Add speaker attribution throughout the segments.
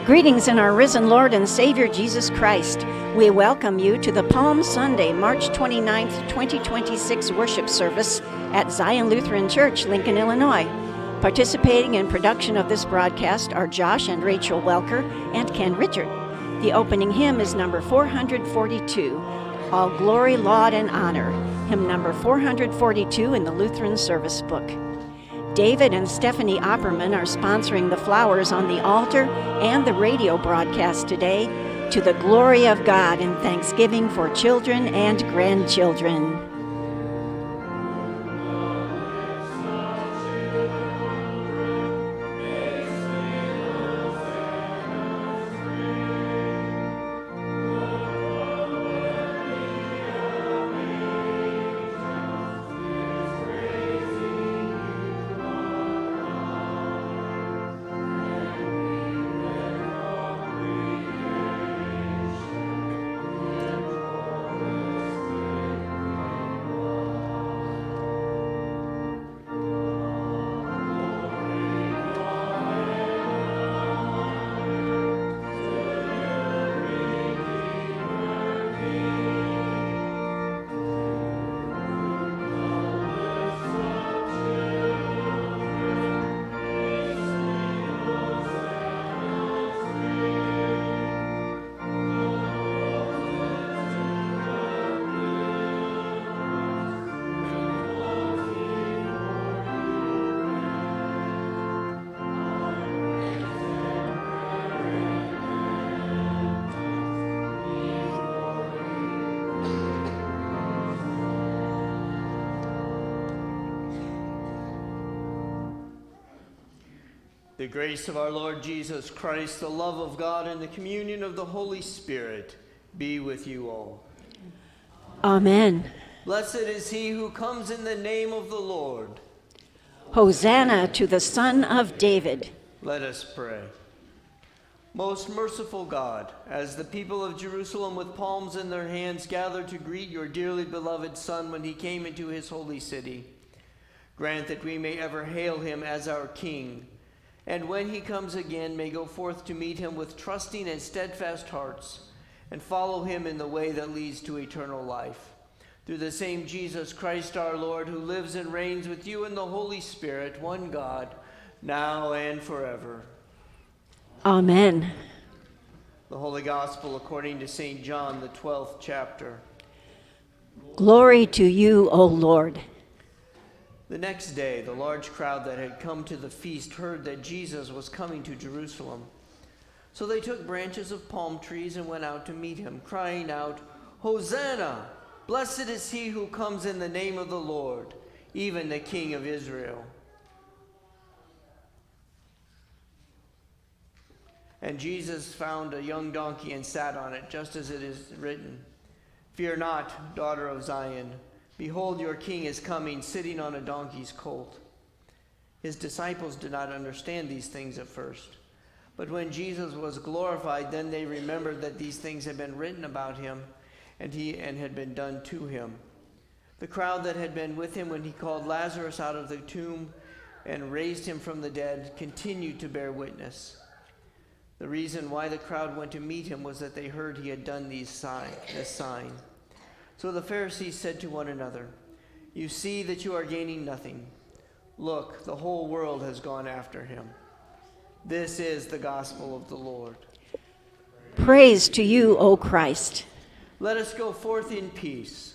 Speaker 1: Greetings in our risen Lord and Savior Jesus Christ. We welcome you to the Palm Sunday, March 29th, 2026 worship service at Zion Lutheran Church, Lincoln, Illinois. Participating in production of this broadcast are Josh and Rachel Welker and Ken Richard. The opening hymn is number 442, All Glory, Laud, and Honor, hymn number 442 in the Lutheran Service Book. David and Stephanie Opperman are sponsoring the flowers on the altar and the radio broadcast today to the glory of God in thanksgiving for children and grandchildren.
Speaker 2: The grace of our Lord Jesus Christ, the love of God, and the communion of the Holy Spirit be with you all.
Speaker 1: Amen.
Speaker 2: Blessed is he who comes in the name of the Lord.
Speaker 1: Hosanna to the Son of David.
Speaker 2: Let us pray. Most merciful God, as the people of Jerusalem with palms in their hands gather to greet your dearly beloved Son when he came into his holy city, grant that we may ever hail him as our King, and when he comes again, may go forth to meet him with trusting and steadfast hearts, and follow him in the way that leads to eternal life. Through the same Jesus Christ our Lord, who lives and reigns with you in the Holy Spirit, one God, now and forever.
Speaker 1: Amen.
Speaker 2: The Holy Gospel according to St. John, the 12th chapter.
Speaker 1: Glory to you, O Lord.
Speaker 2: The next day, the large crowd that had come to the feast heard that Jesus was coming to Jerusalem. So they took branches of palm trees and went out to meet him, crying out, Hosanna! Blessed is he who comes in the name of the Lord, even the King of Israel. And Jesus found a young donkey and sat on it, just as it is written, Fear not, daughter of Zion. Behold, your king is coming, sitting on a donkey's colt. His disciples did not understand these things at first. But when Jesus was glorified, then they remembered that these things had been written about him and had been done to him. The crowd that had been with him when he called Lazarus out of the tomb and raised him from the dead continued to bear witness. The reason why the crowd went to meet him was that they heard he had done this sign. So the Pharisees said to one another, You see that you are gaining nothing. Look, the whole world has gone after him. This is the gospel of the Lord.
Speaker 1: Praise to you, O Christ.
Speaker 2: Let us go forth in peace.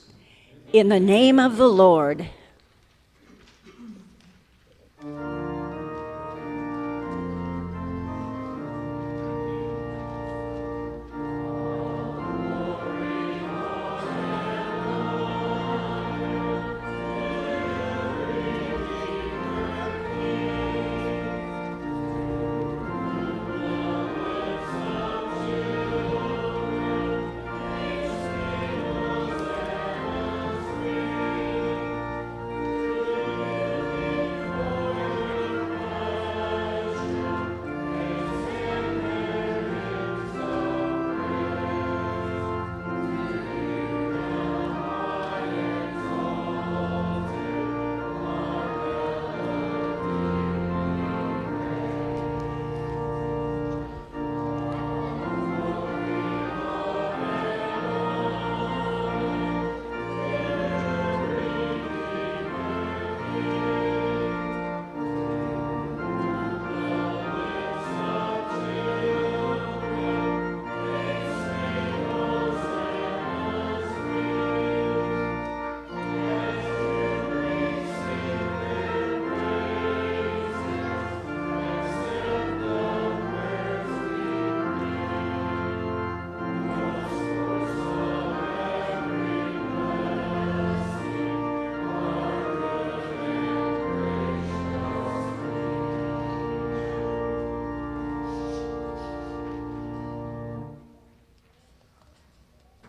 Speaker 1: In the name of the Lord.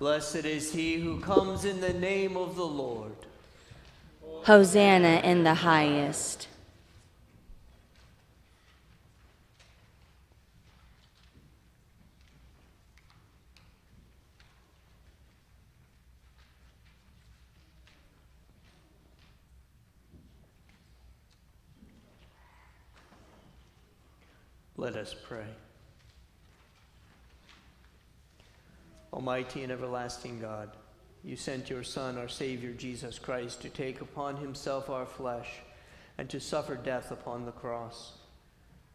Speaker 2: Blessed is he who comes in the name of the Lord.
Speaker 3: Hosanna in the highest.
Speaker 2: Let us pray. Almighty and everlasting God, you sent your Son, our Savior, Jesus Christ, to take upon himself our flesh and to suffer death upon the cross.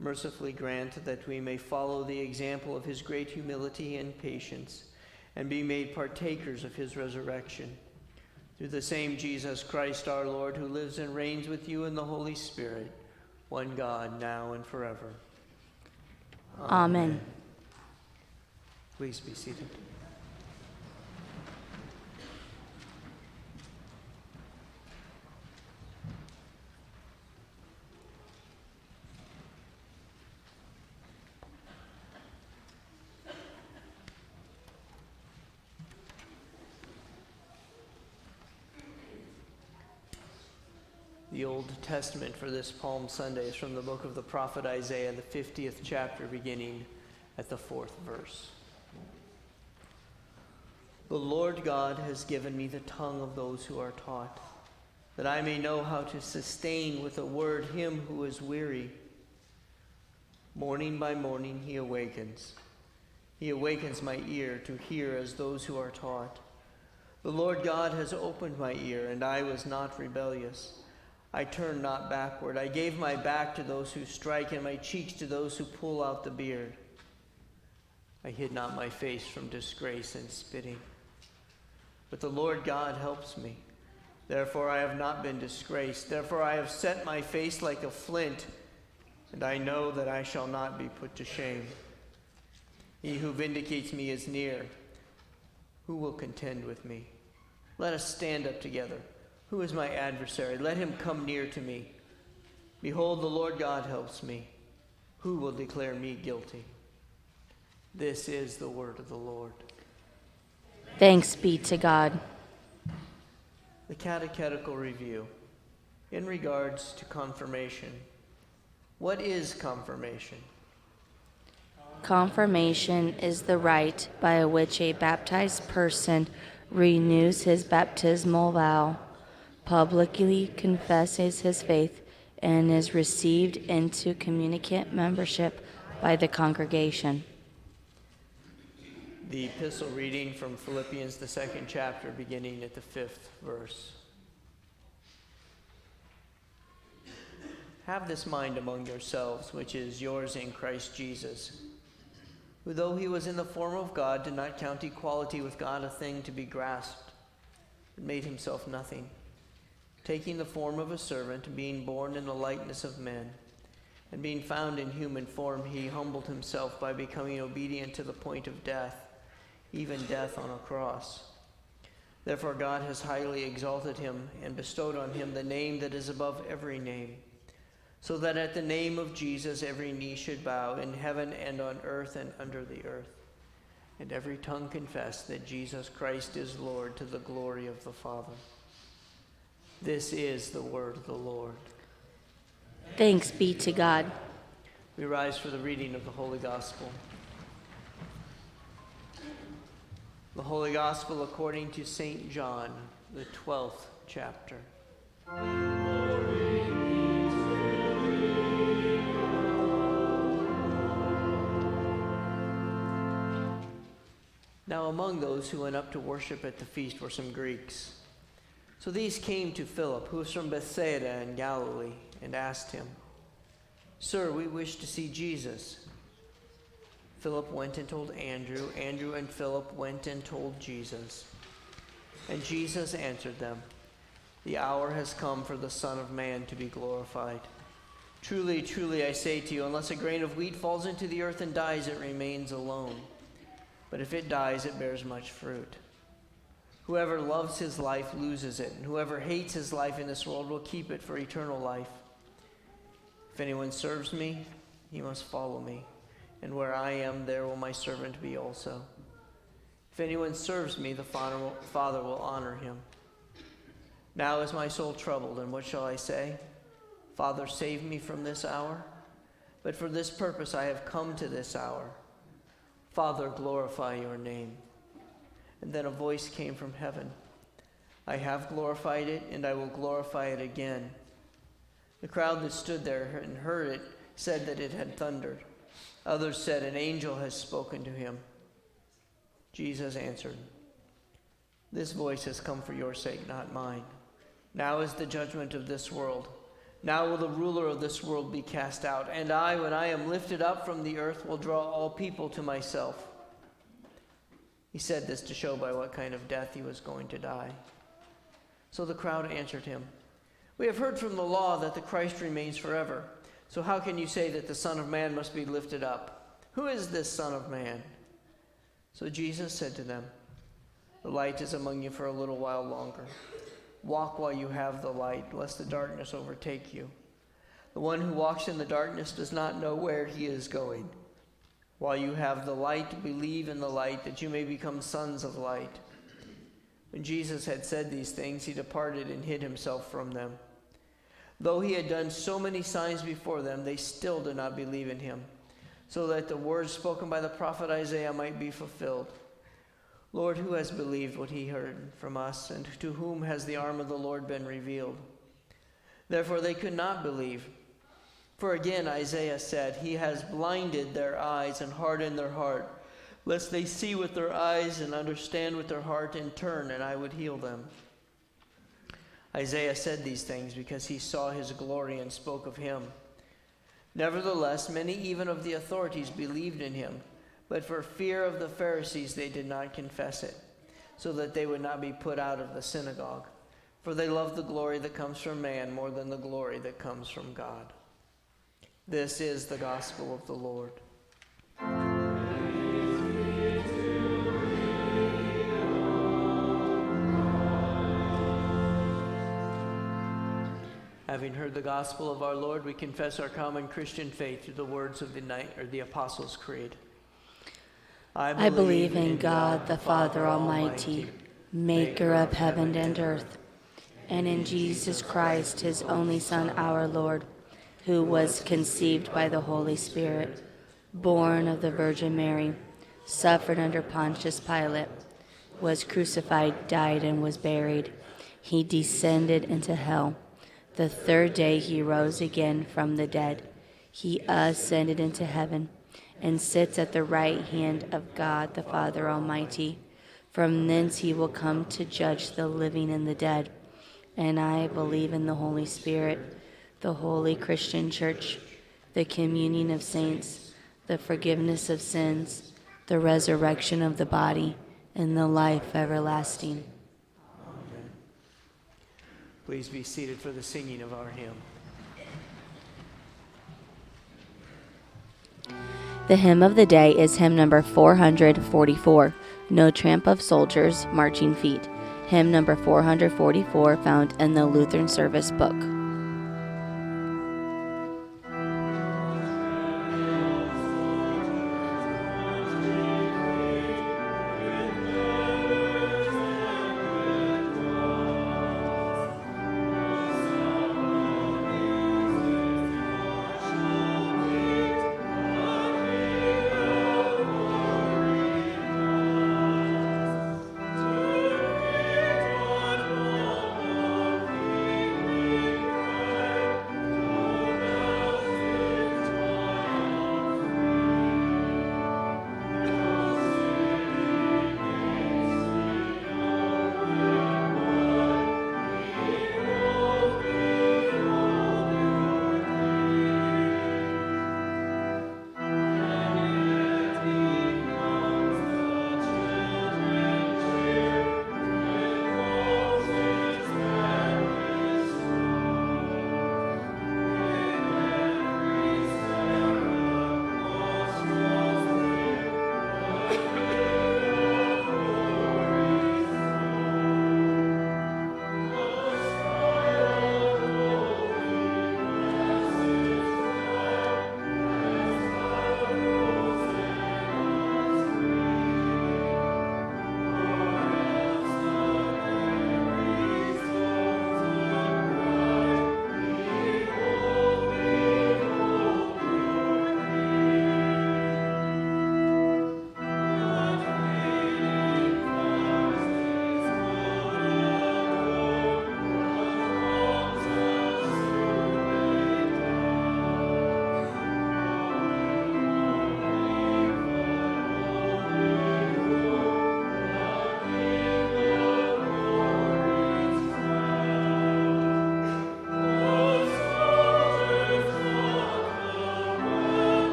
Speaker 2: Mercifully grant that we may follow the example of his great humility and patience and be made partakers of his resurrection. Through the same Jesus Christ our Lord, who lives and reigns with you in the Holy Spirit, one God, now and forever.
Speaker 3: Amen.
Speaker 2: Please be seated. The Old Testament for this Palm Sunday is from the book of the prophet Isaiah, the 50th chapter, beginning at the 4th verse. The Lord God has given me the tongue of those who are taught, that I may know how to sustain with a word him who is weary. Morning by morning he awakens. He awakens my ear to hear as those who are taught. The Lord God has opened my ear, and I was not rebellious. I turned not backward. I gave my back to those who strike, and my cheeks to those who pull out the beard. I hid not my face from disgrace and spitting. But the Lord God helps me. Therefore I have not been disgraced. Therefore I have set my face like a flint, and I know that I shall not be put to shame. He who vindicates me is near. Who will contend with me? Let us stand up together. Who is my adversary? Let him come near to me. Behold, the Lord God helps me. Who will declare me guilty? This is the word of the Lord.
Speaker 3: Thanks be to God.
Speaker 2: The catechetical review. In regards to confirmation, what is confirmation?
Speaker 3: Confirmation is the rite by which a baptized person renews his baptismal vow, publicly confesses his faith, and is received into communicant membership by the congregation.
Speaker 2: The epistle reading from Philippians, the 2nd chapter, beginning at the 5th verse. Have this mind among yourselves, which is yours in Christ Jesus, who though he was in the form of God, did not count equality with God a thing to be grasped, but made himself nothing, taking the form of a servant, being born in the likeness of men, and being found in human form, he humbled himself by becoming obedient to the point of death, even death on a cross. Therefore God has highly exalted him and bestowed on him the name that is above every name, so that at the name of Jesus every knee should bow in heaven and on earth and under the earth, and every tongue confess that Jesus Christ is Lord, to the glory of the Father. This is the word of the Lord.
Speaker 3: Thanks be to God.
Speaker 2: We rise for the reading of the Holy Gospel. The Holy Gospel according to St. John, the 12th chapter. Now among those who went up to worship at the feast were some Greeks. So these came to Philip, who was from Bethsaida in Galilee, and asked him, "Sir, we wish to see Jesus." Philip went and told Andrew. Andrew and Philip went and told Jesus. And Jesus answered them, "The hour has come for the Son of Man to be glorified. Truly, truly, I say to you, unless a grain of wheat falls into the earth and dies, it remains alone. But if it dies, it bears much fruit. Whoever loves his life loses it, and whoever hates his life in this world will keep it for eternal life. If anyone serves me, he must follow me, and where I am, there will my servant be also. If anyone serves me, the Father will honor him. Now is my soul troubled, and what shall I say? Father, save me from this hour. But for this purpose I have come to this hour. Father, glorify your name. And then a voice came from heaven. I have glorified it, and I will glorify it again. The crowd that stood there and heard it said that it had thundered. Others said, an angel has spoken to him. Jesus answered, this voice has come for your sake, not mine. Now is the judgment of this world. Now will the ruler of this world be cast out. And I, when I am lifted up from the earth, will draw all people to myself. He said this to show by what kind of death he was going to die. So the crowd answered him, we have heard from the law that the Christ remains forever. So how can you say that the Son of Man must be lifted up? Who is this Son of Man? So Jesus said to them, the light is among you for a little while longer. Walk while you have the light, lest the darkness overtake you. The one who walks in the darkness does not know where he is going. While you have the light, believe in the light, that you may become sons of light. When Jesus had said these things, he departed and hid himself from them. Though he had done so many signs before them, they still did not believe in him, so that the words spoken by the prophet Isaiah might be fulfilled. Lord, who has believed what he heard from us, and to whom has the arm of the Lord been revealed? Therefore they could not believe. For again Isaiah said, he has blinded their eyes and hardened their heart, lest they see with their eyes and understand with their heart and turn, and I would heal them. Isaiah said these things because he saw his glory and spoke of him. Nevertheless, many even of the authorities believed in him, but for fear of the Pharisees they did not confess it, so that they would not be put out of the synagogue. For they love the glory that comes from man more than the glory that comes from God. This is the gospel of the Lord. Having heard the gospel of our Lord, we confess our common Christian faith through the words of the Apostles' Creed.
Speaker 3: I believe in God, the Father Almighty, maker of heaven and earth, and in Jesus Christ, his only Son, our Lord, who was conceived by the Holy Spirit, born of the Virgin Mary, suffered under Pontius Pilate, was crucified, died, and was buried. He descended into hell. The third day he rose again from the dead. He ascended into heaven and sits at the right hand of God the Father Almighty. From thence he will come to judge the living and the dead. And I believe in the Holy Spirit, the holy Christian Church, the communion of saints, the forgiveness of sins, the resurrection of the body, and the life everlasting.
Speaker 2: Amen. Please be seated for the singing of our hymn.
Speaker 3: The hymn of the day is hymn number 444, No Tramp of Soldiers, Marching Feet. Hymn number 444, found in the Lutheran Service Book.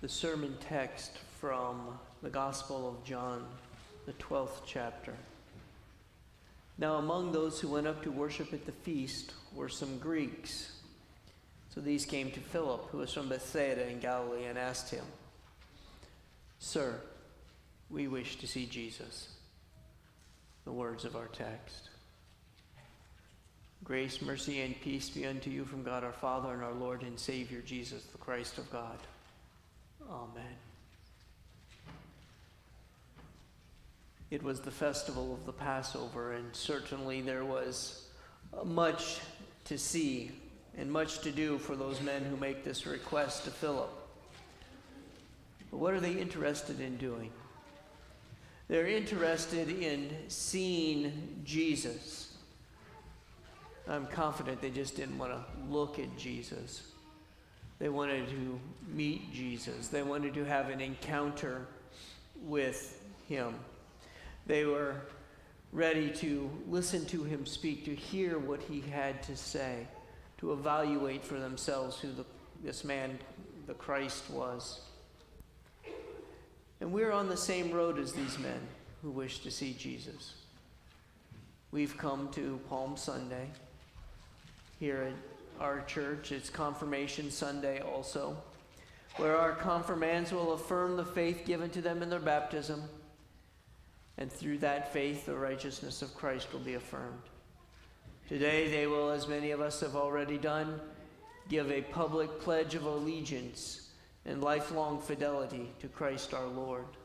Speaker 2: the sermon text from the Gospel of John, the 12th chapter. Now among those who went up to worship at the feast were some Greeks. So these came to Philip, who was from Bethsaida in Galilee, and asked him, "Sir, we wish to see Jesus." The words of our text. Grace, mercy, and peace be unto you from God our Father and our Lord and Savior, Jesus, the Christ of God. Amen. It was the festival of the Passover, and certainly there was much to see and much to do for those men who make this request to Philip. But what are they interested in doing? They're interested in seeing Jesus. I'm confident they just didn't want to look at Jesus. They wanted to meet Jesus. They wanted to have an encounter with him. They were ready to listen to him speak, to hear what he had to say, to evaluate for themselves who this man, the Christ, was. And we're on the same road as these men who wish to see Jesus. We've come to Palm Sunday here at our church. It's Confirmation Sunday also, where our confirmands will affirm the faith given to them in their baptism, and through that faith the righteousness of Christ will be affirmed. Today they will, as many of us have already done, give a public pledge of allegiance and lifelong fidelity to Christ our Lord.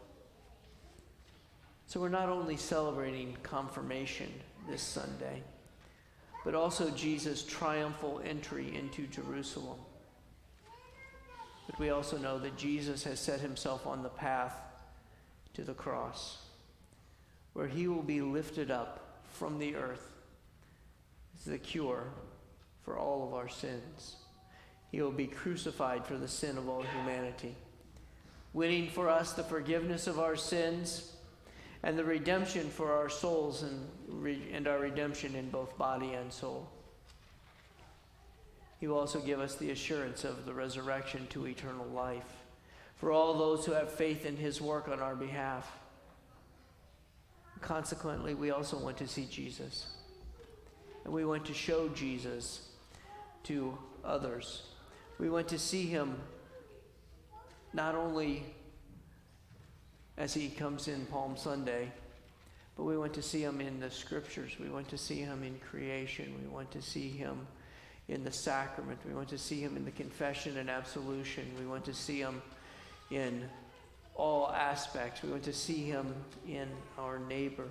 Speaker 2: So we're not only celebrating confirmation this Sunday, but also Jesus' triumphal entry into Jerusalem. But we also know that Jesus has set himself on the path to the cross, where he will be lifted up from the earth as the cure for all of our sins. He will be crucified for the sin of all humanity, winning for us the forgiveness of our sins and the redemption for our souls and our redemption in both body and soul. He will also give us the assurance of the resurrection to eternal life for all those who have faith in his work on our behalf. Consequently, we also want to see Jesus, and we want to show Jesus to others. We want to see him not only as he comes in Palm Sunday, but we want to see him in the scriptures. We want to see him in creation. We want to see him in the sacrament. We want to see him in the confession and absolution. We want to see him in all aspects. We want to see him in our neighbor.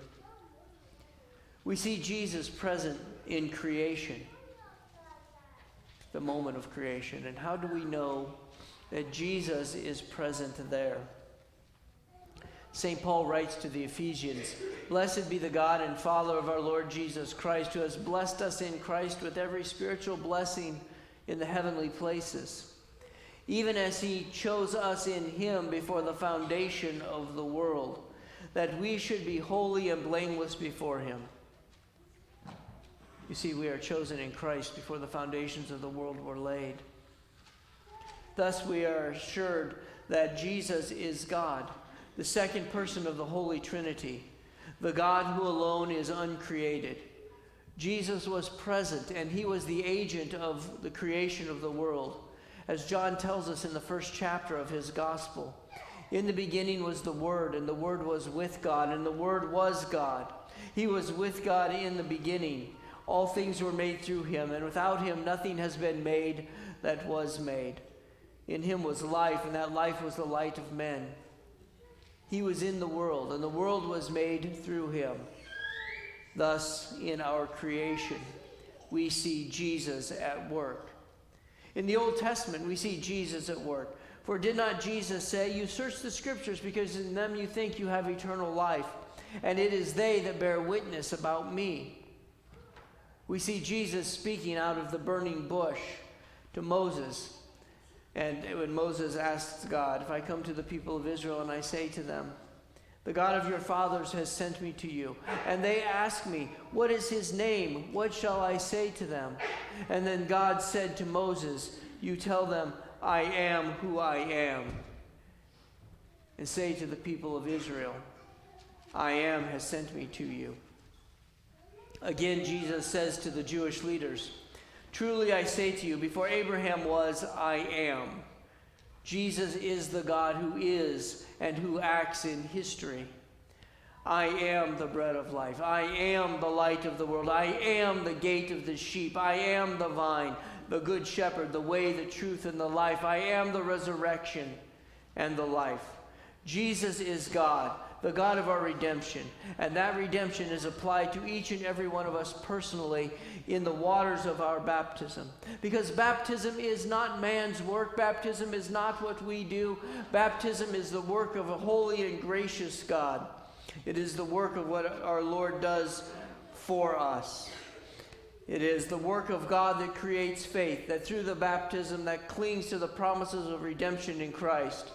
Speaker 2: We see Jesus present in creation, the moment of creation. And how do we know that Jesus is present there? St. Paul writes to the Ephesians, "Blessed be the God and Father of our Lord Jesus Christ, who has blessed us in Christ with every spiritual blessing in the heavenly places, even as he chose us in him before the foundation of the world, that we should be holy and blameless before him." You see, we are chosen in Christ before the foundations of the world were laid. Thus we are assured that Jesus is God, the second person of the Holy Trinity, the God who alone is uncreated. Jesus was present, and he was the agent of the creation of the world. As John tells us in the first chapter of his gospel, "In the beginning was the Word, and the Word was with God, and the Word was God. He was with God in the beginning. All things were made through him, and without him nothing has been made that was made. In him was life, and that life was the light of men. He was in the world, and the world was made through him." Thus, in our creation, we see Jesus at work. In the Old Testament, we see Jesus at work. For did not Jesus say, "You search the scriptures because in them you think you have eternal life, and it is they that bear witness about me"? We see Jesus speaking out of the burning bush to Moses. And when Moses asks God, "If I come to the people of Israel and I say to them, 'The God of your fathers has sent me to you,' and they ask me, 'What is his name? What shall I say to them?' And then God said to Moses, 'You tell them, I am who I am.' and say to the people of Israel, I am has sent me to you. Again, Jesus says to the Jewish leaders, truly I say to you, before Abraham was, I am. Jesus is the God who is and who acts in history. I am the bread of life. I am the light of the world. I am the gate of the sheep. I am the vine, the good shepherd, the way, the truth, and the life. I am the resurrection and the life. Jesus is God, the God of our redemption. And that redemption is applied to each and every one of us personally in the waters of our baptism. Because baptism is not man's work. Baptism is not what we do. Baptism is the work of a holy and gracious God. It is the work of what our Lord does for us. It is the work of God that creates faith, that through the baptism that clings to the promises of redemption in Christ.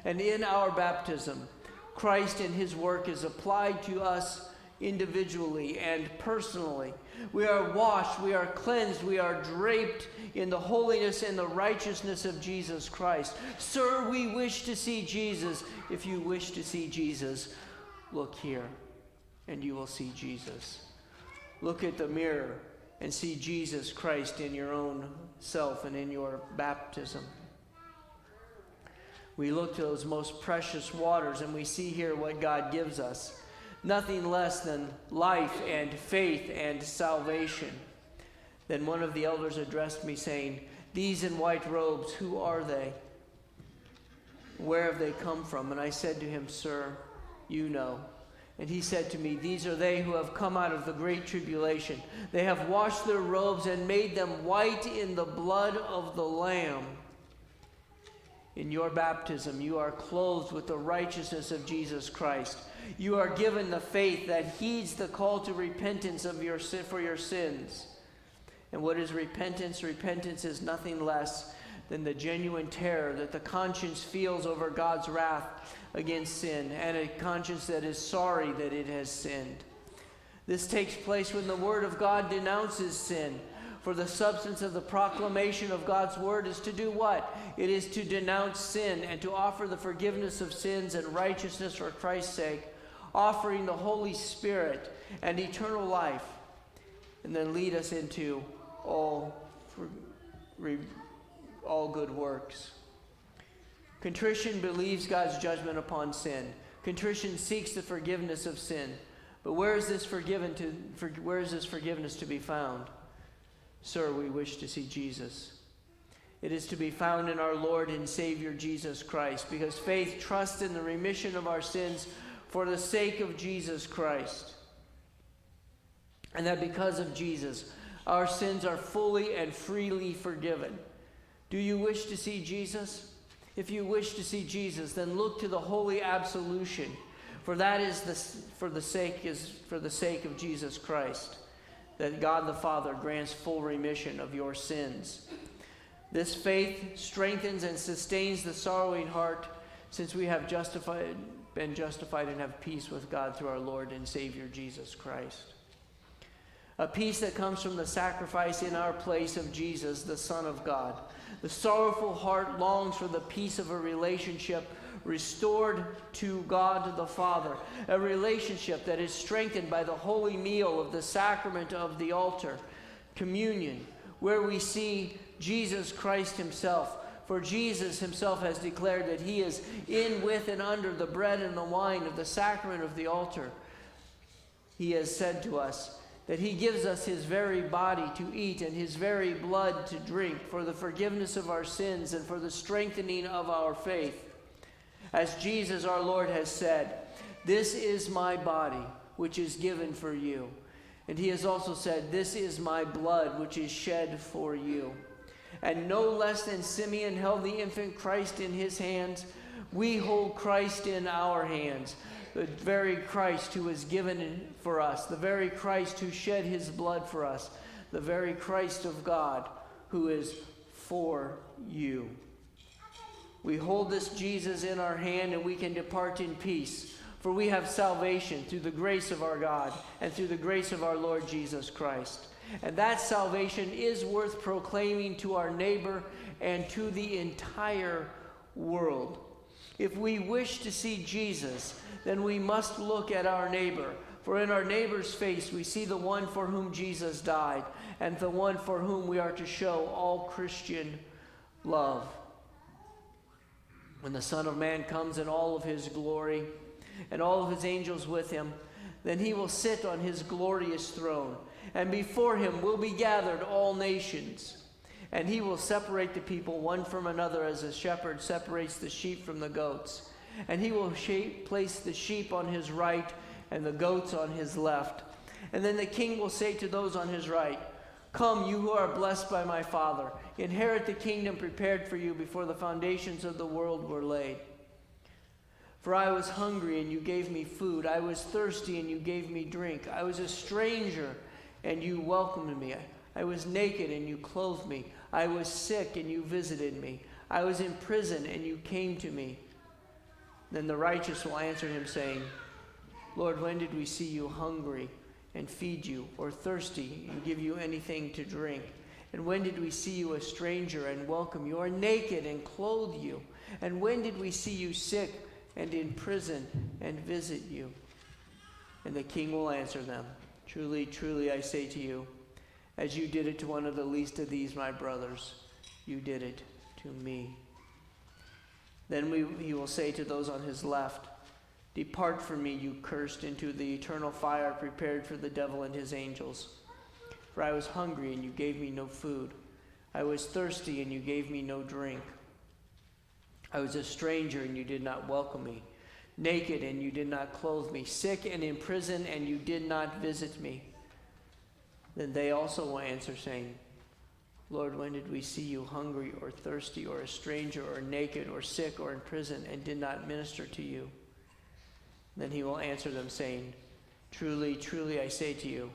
Speaker 2: And in our baptism, Christ and his work is applied to us individually and personally. We are washed, we are cleansed, we are draped in the holiness and the righteousness of Jesus Christ. Sir, we wish to see Jesus. If you wish to see Jesus, look here, and you will see Jesus. Look at the mirror and see Jesus Christ in your own self and in your baptism. We look to those most precious waters, and we see here what God gives us. Nothing less than life and faith and salvation. Then one of the elders addressed me, saying, these in white robes, who are they? Where have they come from? And I said to him, sir, you know. And he said to me, these are they who have come out of the great tribulation. They have washed their robes and made them white in the blood of the Lamb. In your baptism, you are clothed with the righteousness of Jesus Christ. You are given the faith that heeds the call to repentance of your sin, for your sins. And what is repentance? Repentance is nothing less than the genuine terror that the conscience feels over God's wrath against sin, and a conscience that is sorry that it has sinned. This takes place when the Word of God denounces sin. For the substance of the proclamation of God's Word is to do what? It is to denounce sin and to offer the forgiveness of sins and righteousness for Christ's sake, offering the Holy Spirit and eternal life, and then lead us into all good works. Contrition believes God's judgment upon sin. Contrition seeks the forgiveness of sin. But where is this forgiveness to be found? Sir, we wish to see Jesus. It is to be found in our Lord and Savior Jesus Christ, because faith trusts in the remission of our sins for the sake of Jesus Christ. And that because of Jesus, our sins are fully and freely forgiven. Do you wish to see Jesus? If you wish to see Jesus, then look to the holy absolution, for that is for the sake of Jesus Christ, that God the Father grants full remission of your sins. This faith strengthens and sustains the sorrowing heart, since we have been justified and have peace with God through our Lord and Savior Jesus Christ. A peace that comes from the sacrifice in our place of Jesus, the Son of God. The sorrowful heart longs for the peace of a relationship restored to God the Father, a relationship that is strengthened by the holy meal of the sacrament of the altar, communion, where we see Jesus Christ himself. For Jesus himself has declared that he is in, with, and under the bread and the wine of the sacrament of the altar. He has said to us that he gives us his very body to eat and his very blood to drink for the forgiveness of our sins and for the strengthening of our faith. As Jesus our Lord has said, this is my body, which is given for you. And he has also said, this is my blood, which is shed for you. And no less than Simeon held the infant Christ in his hands, we hold Christ in our hands. The very Christ who was given for us, the very Christ who shed his blood for us, the very Christ of God who is for you. We hold this Jesus in our hand, and we can depart in peace, for we have salvation through the grace of our God and through the grace of our Lord Jesus Christ. And that salvation is worth proclaiming to our neighbor and to the entire world. If we wish to see Jesus, then we must look at our neighbor. For in our neighbor's face we see the one for whom Jesus died, and the one for whom we are to show all Christian love. When the Son of Man comes in all of his glory, and all of his angels with him, then he will sit on his glorious throne, and before him will be gathered all nations. And he will separate the people one from another as a shepherd separates the sheep from the goats. And he will place the sheep on his right and the goats on his left. And then the king will say to those on his right, "Come, you who are blessed by my Father, inherit the kingdom prepared for you before the foundations of the world were laid. For I was hungry, and you gave me food. I was thirsty, and you gave me drink. I was a stranger, and you welcomed me. I was naked, and you clothed me. I was sick, and you visited me. I was in prison, and you came to me." Then the righteous will answer him, saying, "Lord, when did we see you hungry and feed you, or thirsty and give you anything to drink? And when did we see you a stranger and welcome you, or naked and clothe you? And when did we see you sick and in prison and visit you?" And the king will answer them, "Truly, truly, I say to you, as you did it to one of the least of these, my brothers, you did it to me." Then he will say to those on his left, "Depart from me, you cursed, into the eternal fire prepared for the devil and his angels. For I was hungry, and you gave me no food. I was thirsty, and you gave me no drink. I was a stranger, and you did not welcome me. Naked, and you did not clothe me. Sick and in prison, and you did not visit me." Then they also will answer, saying, "Lord, when did we see you hungry or thirsty or a stranger or naked or sick or in prison and did not minister to you?" Then he will answer them, saying, "Truly, truly, I say to you,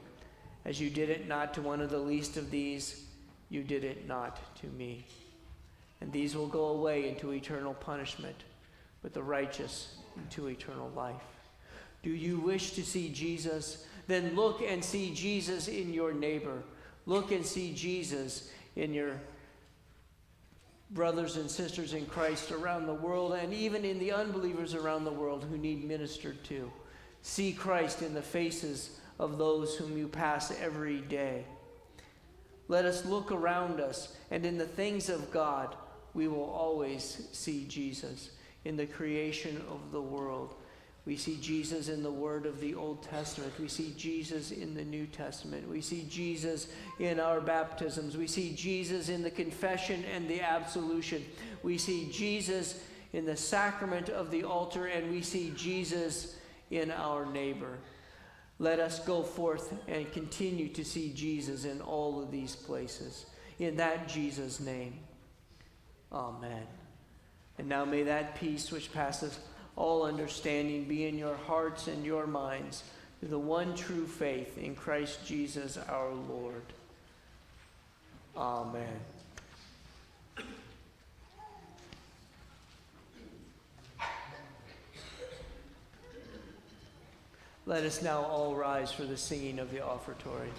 Speaker 2: as you did it not to one of the least of these, you did it not to me." And these will go away into eternal punishment, but the righteous into eternal life. Do you wish to see Jesus? Then look and see Jesus in your neighbor. Look and see Jesus in your brothers and sisters in Christ around the world, and even in the unbelievers around the world who need ministered to. See Christ in the faces of those whom you pass every day. Let us look around us, and in the things of God, we will always see Jesus. In the creation of the world, we see Jesus in the word of the Old Testament. We see Jesus in the New Testament. We see Jesus in our baptisms. We see Jesus in the confession and the absolution. We see Jesus in the sacrament of the altar, and we see Jesus in our neighbor. Let us go forth and continue to see Jesus in all of these places. In that Jesus' name, amen. And now may that peace which passeth all understanding be in your hearts and your minds through the one true faith in Christ Jesus our Lord. Amen. Let us now all rise for the singing of the offertory.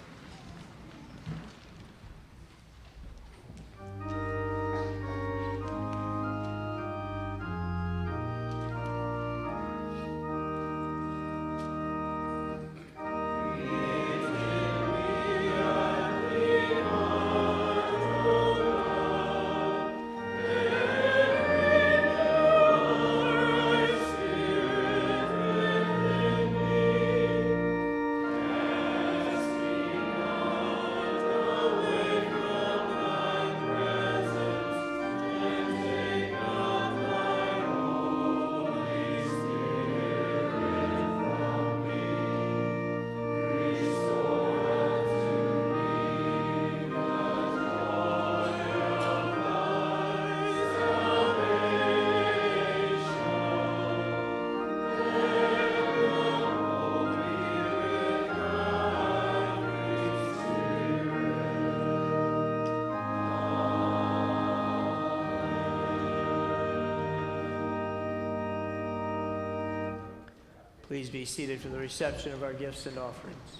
Speaker 2: Please be seated for the reception of our gifts and offerings.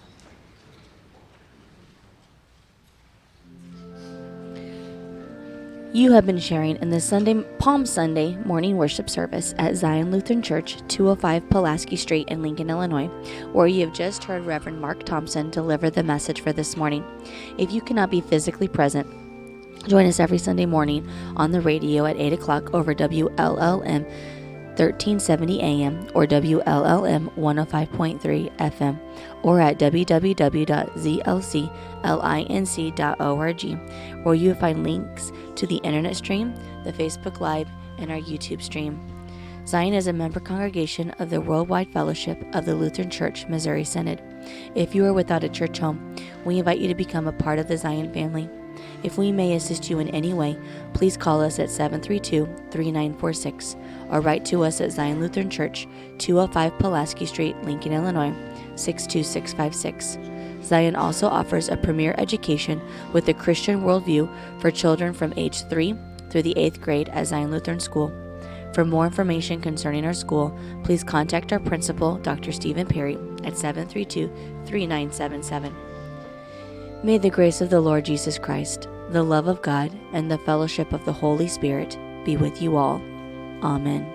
Speaker 3: You have been sharing in the Palm Sunday morning worship service at Zion Lutheran Church, 205 Pulaski Street in Lincoln, Illinois, where you have just heard Reverend Mark Thompson deliver the message for this morning. If you cannot be physically present, join us every Sunday morning on the radio at 8 o'clock over WLLM 1370 AM or WLLM 105.3 FM, or at www.zlclinc.org, where you will find links to the internet stream, the Facebook Live, and our YouTube stream. Zion is a member congregation of the Worldwide Fellowship of the Lutheran Church, Missouri Synod. If you are without a church home, we invite you to become a part of the Zion family. If we may assist you in any way, please call us at 732-3946 or write to us at Zion Lutheran Church, 205 Pulaski Street, Lincoln, Illinois, 62656. Zion also offers a premier education with a Christian worldview for children from age 3 through the 8th grade at Zion Lutheran School. For more information concerning our school, please contact our principal, Dr. Stephen Perry, at 732-3977. May the grace of the Lord Jesus Christ, the love of God, and the fellowship of the Holy Spirit be with you all. Amen.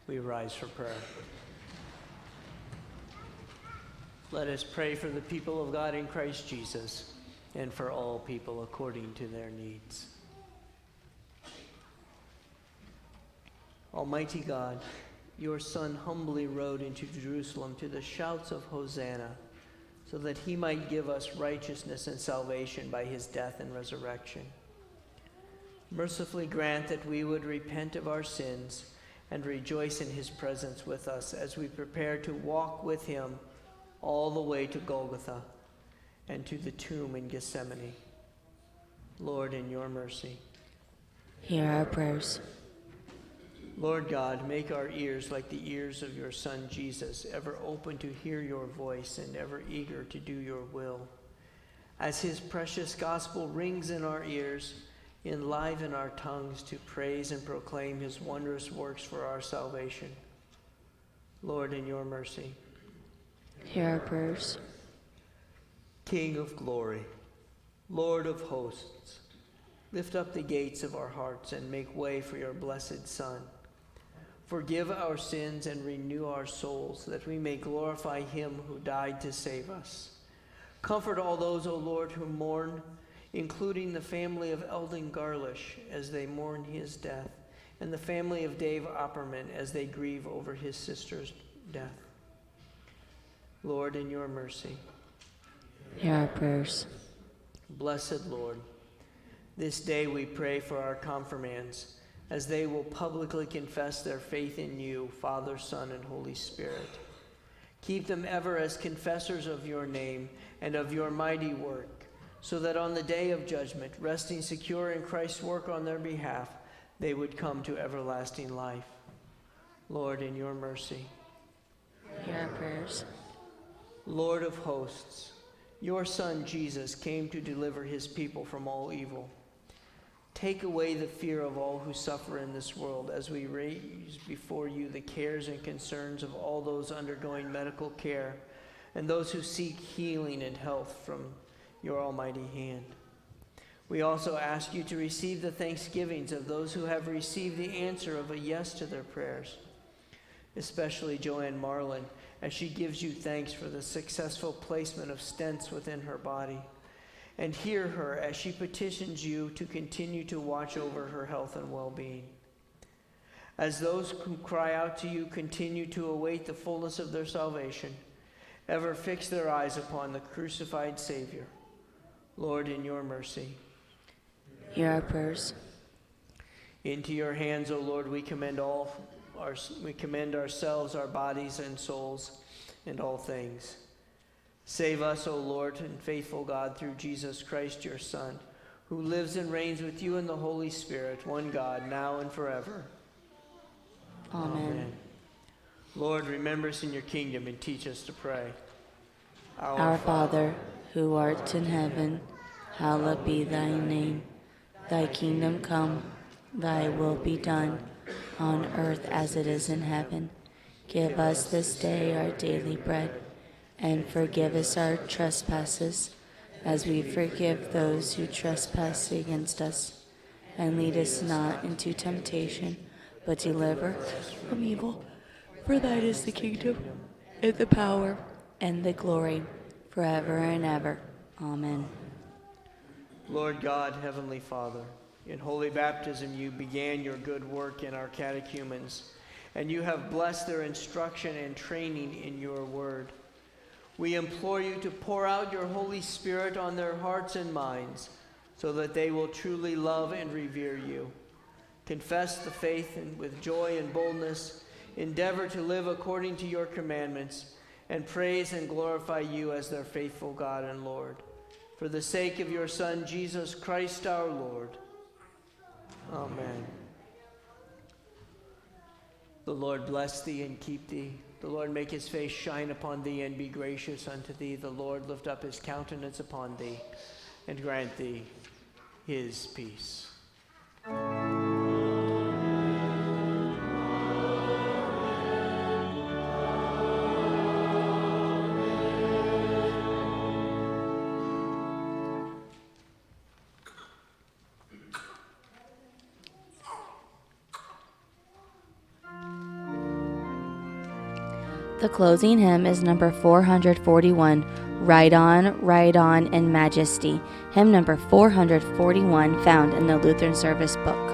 Speaker 2: We rise for prayer. Let us pray for the people of God in Christ Jesus and for all people according to their needs. Almighty God, your Son humbly rode into Jerusalem to the shouts of Hosanna, so that he might give us righteousness and salvation by his death and resurrection. Mercifully grant that we would repent of our sins and rejoice in his presence with us as we prepare to walk with him all the way to Golgotha and to the tomb in Gethsemane. Lord, in your mercy,
Speaker 3: Hear our prayers.
Speaker 2: Lord God, make our ears like the ears of your Son Jesus, ever open to hear your voice and ever eager to do your will. As his precious gospel rings in our ears, enliven our tongues to praise and proclaim his wondrous works for our salvation. Lord, in your mercy,
Speaker 3: Hear our prayers.
Speaker 2: King of glory, Lord of hosts, lift up the gates of our hearts and make way for your blessed Son. Forgive our sins and renew our souls, that we may glorify him who died to save us. Comfort all those, O Lord, who mourn, including the family of Eldon Garlish as they mourn his death, and the family of Dave Opperman as they grieve over his sister's death. Lord, in your mercy,
Speaker 3: Hear our prayers.
Speaker 2: blessed Lord, this day we pray for our confirmands, as they will publicly confess their faith in you, Father, Son, and Holy Spirit. Keep them ever as confessors of your name and of your mighty work, so that on the day of judgment, resting secure in Christ's work on their behalf, they would come to everlasting life. Lord, in your mercy,
Speaker 3: Hear our prayers.
Speaker 2: Lord of hosts, your Son Jesus came to deliver his people from all evil. Take away the fear of all who suffer in this world, as we raise before you the cares and concerns of all those undergoing medical care and those who seek healing and health from your almighty hand. We also ask you to receive the thanksgivings of those who have received the answer of a yes to their prayers, especially Joanne Marlin, as she gives you thanks for the successful placement of stents within her body. And hear her as she petitions you to continue to watch over her health and well-being. As those who cry out to you continue to await the fullness of their salvation, ever fix their eyes upon the crucified Savior. Lord, in your mercy,
Speaker 3: Hear our prayers.
Speaker 2: Into your hands, O Lord, we commend ourselves, our bodies and souls, and all things. Save us, O Lord, and faithful God, through Jesus Christ, your Son, who lives and reigns with you in the Holy Spirit, one God, now and forever.
Speaker 3: Amen.
Speaker 2: Lord, remember us in your kingdom and teach us to pray.
Speaker 3: Our Father, who art in heaven, hallowed be thy name. Thy kingdom come, thy will be done, on earth as it is in heaven. Give us this day our daily bread, and forgive us our trespasses, as we forgive those who trespass against us. And lead us not into temptation, but deliver us from evil. For thine is the kingdom, and the power, and the glory, forever and ever. Amen.
Speaker 2: Lord God, Heavenly Father, in holy baptism you began your good work in our catechumens, and you have blessed their instruction and training in your word. We implore you to pour out your Holy Spirit on their hearts and minds, so that they will truly love and revere you. Confess the faith and with joy and boldness, endeavor to live according to your commandments, and praise and glorify you as their faithful God and Lord. For the sake of your Son, Jesus Christ our Lord. Amen. The Lord bless thee and keep thee. The Lord make his face shine upon thee and be gracious unto thee. The Lord lift up his countenance upon thee and grant thee his peace.
Speaker 3: The closing hymn is number 441, Ride On in Majesty, hymn number 441, found in the Lutheran Service Book.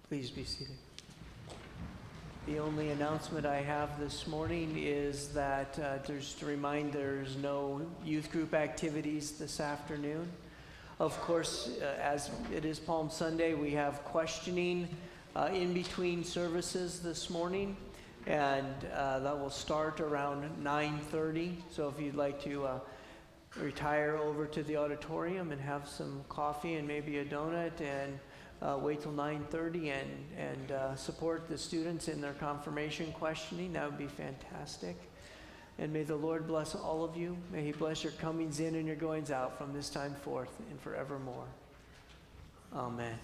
Speaker 2: Please be seated. The only announcement I have this morning is that just to remind there's no youth group activities this afternoon. Of course, as it is Palm Sunday, we have questioning in between services this morning, and that will start around 9:30. So if you'd like to retire over to the auditorium and have some coffee and maybe a donut and wait till 9:30 and support the students in their confirmation questioning. That would be fantastic. And may the Lord bless all of you. May he bless your comings in and your goings out from this time forth and forevermore. Amen.